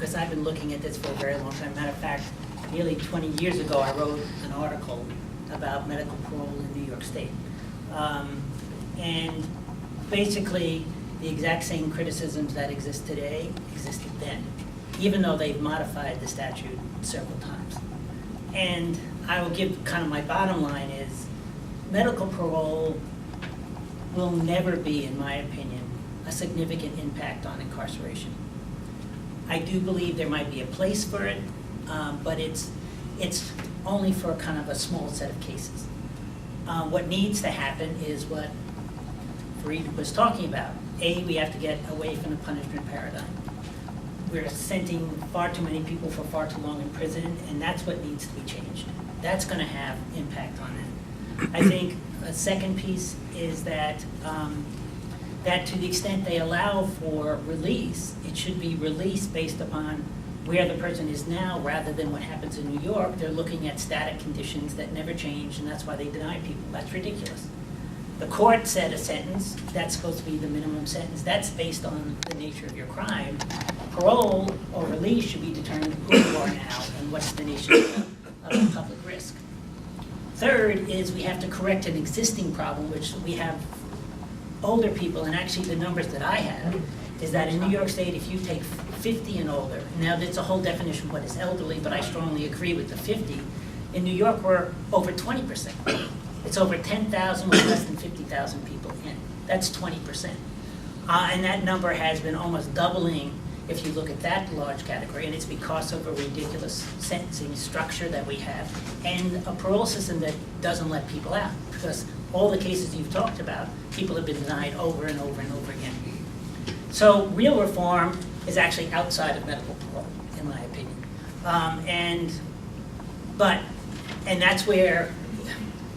because I've been looking at this for a very long time. Matter of fact, nearly 20 years ago, I wrote an article about medical parole in New York State. And basically, the exact same criticisms that exist today existed then, even though they've modified the statute several times. And I will give kind of my bottom line is medical parole will never be, in my opinion, a significant impact on incarceration. I do believe there might be a place for it, but it's only for kind of a small set of cases. What needs to happen is what Fareed was talking about. A, we have to get away from the punishment paradigm. We're sending far too many people for far too long in prison, and that's what needs to be changed. That's going to have impact on that. I think a second piece is that that to the extent they allow for release, it should be released based upon where the person is now rather than what happens in New York. They're looking at static conditions that never change, and that's why they deny people. That's ridiculous. The court set a sentence. That's supposed to be the minimum sentence. That's based on the nature of your crime. Parole or release should be determined who you are now and what's the nature of the public risk. Third is we have to correct an existing problem, which we have older people, and actually the numbers that I have is that in New York State, if you take 50 and older, now there's a whole definition of what is elderly, but I strongly agree with the 50. In New York, we're over 20%. It's over 10,000 with less than 50,000 people in. That's 20%. And that number has been almost doubling if you look at that large category, and it's because of a ridiculous sentencing structure that we have and a parole system that doesn't let people out, because all the cases you've talked about, people have been denied over and over and over again. So real reform is actually outside of medical parole, in my opinion. And that's where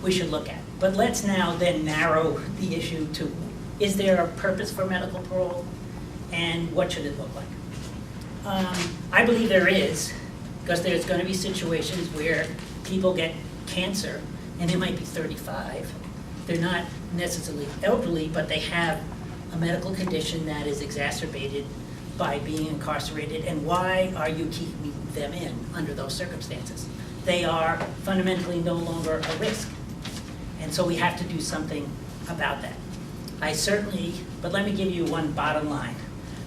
we should look at. But let's now then narrow the issue to, is there a purpose for medical parole, and what should it look like? I believe there is, because there's going to be situations where people get cancer, and they might be 35. They're not necessarily elderly, but they have a medical condition that is exacerbated by being incarcerated. And why are you keeping them in under those circumstances? They are fundamentally no longer a risk. And so we have to do something about that. But let me give you one bottom line.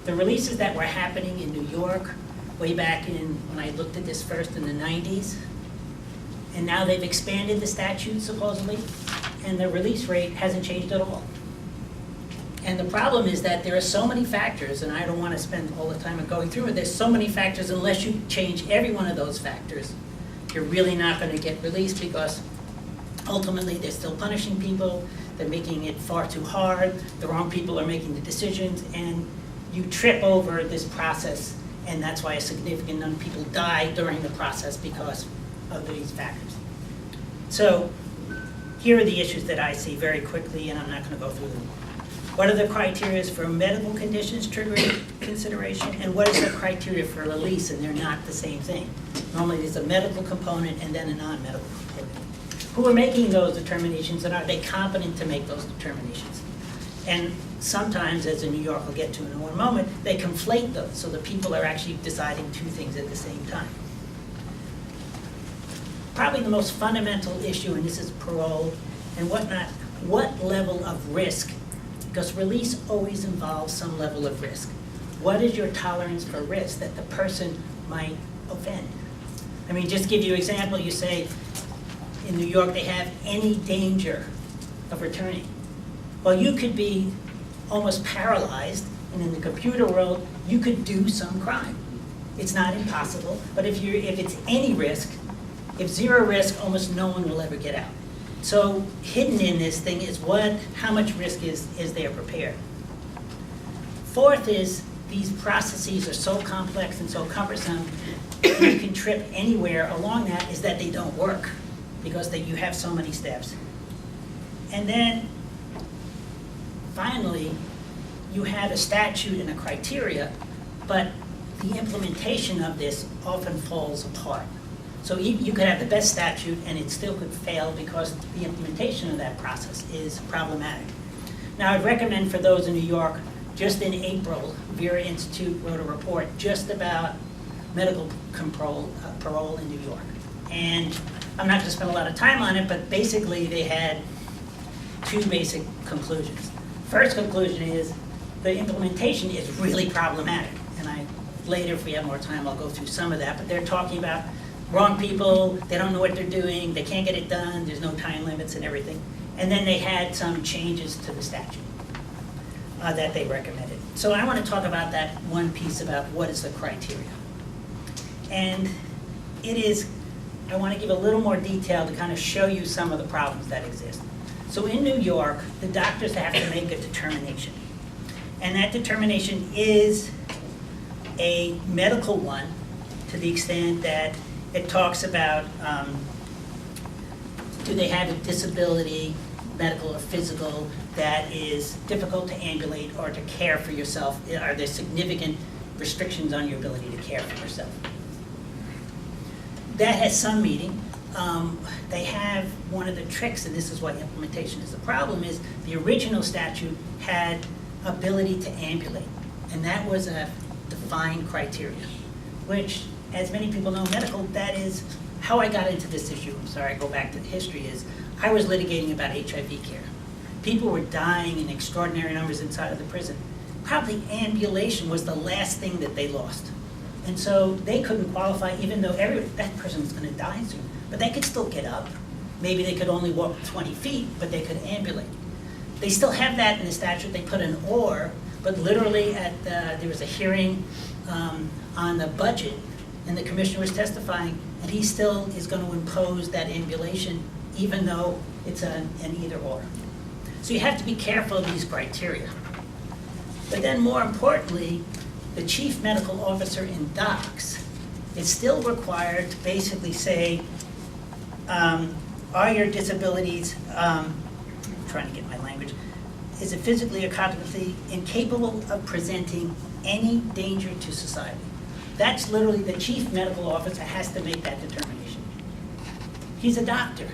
The releases that were happening in New York way back when I looked at this first in the 90s, and now they've expanded the statute supposedly, and the release rate hasn't changed at all. And the problem is that there are so many factors, and I don't want to spend all the time going through it, there's so many factors, unless you change every one of those factors, you're really not going to get released, because ultimately they're still punishing people, they're making it far too hard, the wrong people are making the decisions, and you trip over this process, and that's why a significant number of people die during the process because of these factors. So here are the issues that I see very quickly, and I'm not going to go through them. What are the criteria for medical conditions triggering consideration, and what is the criteria for release? And they're not the same thing. Normally there's a medical component and then a non-medical component. Who are making those determinations, and are they competent to make those determinations? And sometimes, as in New York we'll get to in one moment, they conflate those, so the people are actually deciding two things at the same time. Probably the most fundamental issue, and this is parole and whatnot, what level of risk, because release always involves some level of risk. What is your tolerance for risk that the person might offend? I mean, just give you an example, you say in New York they have any danger of returning. Well, you could be almost paralyzed, and in the computer world, you could do some crime. It's not impossible, but if it's any risk, if zero risk, almost no one will ever get out. So hidden in this thing is how much risk is there prepared. Fourth is these processes are so complex and so cumbersome, you can trip anywhere along that, is that they don't work because you have so many steps. And then finally, you have a statute and a criteria, but the implementation of this often falls apart. So you could have the best statute and it still could fail because the implementation of that process is problematic. Now, I'd recommend for those in New York, just in April, Vera Institute wrote a report just about medical parole in New York. And I'm not going to spend a lot of time on it, but basically they had two basic conclusions. First conclusion is the implementation is really problematic. And later, if we have more time, I'll go through some of that. But they're talking about wrong people, they don't know what they're doing, they can't get it done, there's no time limits and everything. And then they had some changes to the statute that they recommended. So I want to talk about that one piece about what is the criteria. And it is, I want to give a little more detail to kind of show you some of the problems that exist. So in New York, the doctors have to make a determination. And that determination is a medical one to the extent that it talks about do they have a disability, medical or physical, that is difficult to ambulate or to care for yourself? Are there significant restrictions on your ability to care for yourself? That has some meaning. They have one of the tricks, and this is what implementation is. The problem is the original statute had ability to ambulate, and that was a defined criteria, which, as many people know, medical, that is how I got into this issue. I'm sorry, I go back to the history, is I was litigating about HIV care. People were dying in extraordinary numbers inside of the prison. Probably ambulation was the last thing that they lost. And so they couldn't qualify, even though that person was going to die soon. But they could still get up. Maybe they could only walk 20 feet, but they could ambulate. They still have that in the statute. They put an or, but literally there was a hearing on the budget, and the commissioner was testifying, and he still is going to impose that ambulation, even though it's an either or. So you have to be careful of these criteria. But then more importantly, the chief medical officer in docs is still required to basically say, are your disabilities, I'm trying to get my language, is it physically or cognitively incapable of presenting any danger to society? That's literally the chief medical officer has to make that determination. He's a doctor.